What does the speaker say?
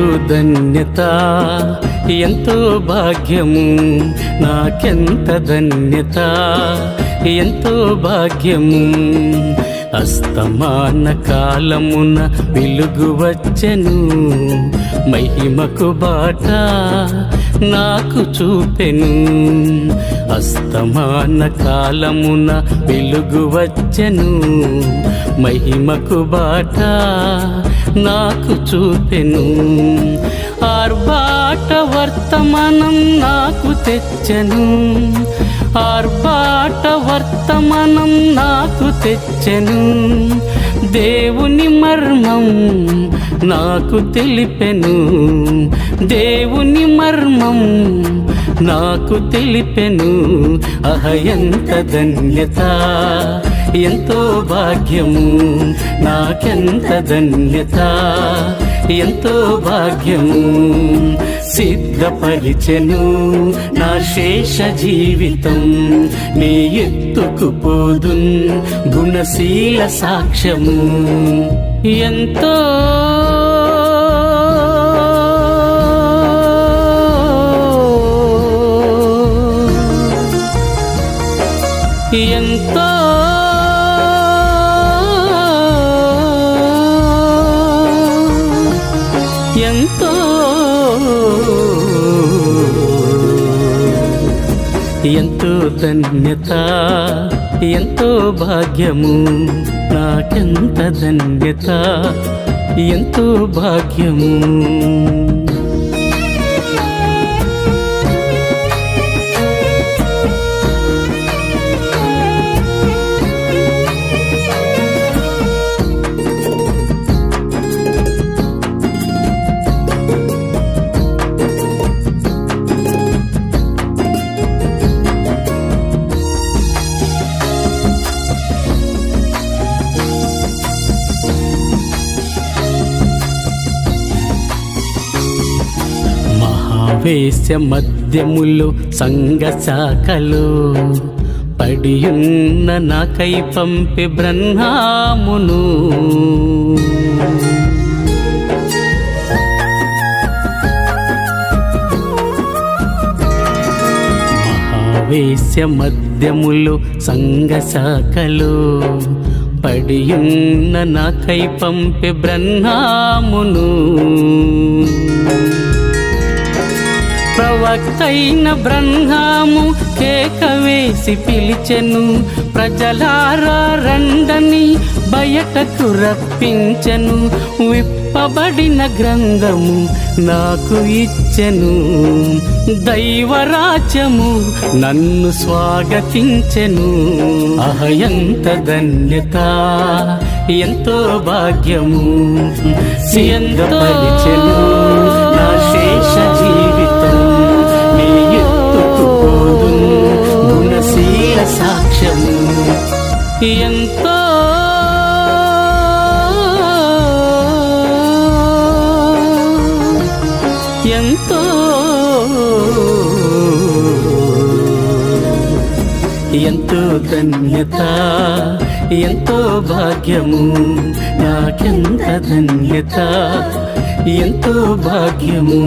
ధన్యత ఎంతో భాగ్యము, నాకెంత ధన్యత ఎంతో భాగ్యము. అస్తమాన కాలమున వెలుగు వచ్చెను, మహిమకు బాట నాకు చూపెను. అస్తమాన కాలమున వెలుగు వచ్చెను, మహిమకు బాట నాకు చూపెను. ఆర్భాట వర్తమానం నాకు తెచ్చెను, ఆర్భాట వర్తమానం నాకు తెచ్చెను. దేవుని మర్మం నాకు తెలిపెను, దేవుని మర్మం నాకు తెలిపెను. అహ ఎంత ధన్యత ఎంతో భాగ్యము, నాకెంత ధన్యత ఎంతో భాగ్యము. సిద్ధపరిచెను నా శేష జీవితం, నీ ఎత్తుకు పోదున్ గుణశీల సాక్ష్యము. ఎంతో ఎంతో ఎంతో ఎంతో ధన్యత ఎంతో భాగ్యము, నాకెంత ధన్యత ఎంతో భాగ్యము. వేశ్య మధ్యములో సంఘ శాఖలో పడియున్న నాకై పంపి బ్రహ్మామును. మహావేశ్య మధ్యములో సంఘ శాఖలో పడియున్న నాకై పంపి బ్రహ్మామును. ప్రవక్తైన బ్రహ్మాము కేక వేసి పిలిచెను, ప్రజలారా రండని బయటకు రప్పించెను. విప్పబడిన గ్రంథము నాకు ఇచ్చెను, దైవరాజ్యము నన్ను స్వాగతించెను. అహ ఎంత ధన్యత ఎంతో భాగ్యము, సిద్ధపరిచెను నా శేష జీవితం, నీ ఎత్తుకు పోదున్ గుణశీల సాక్ష్యము. ఎంతో ఎంతో ఎంతో ధన్యత ఎంతో భాగ్యము, నాకెంత ధన్యత ఎంతో భాగ్యము.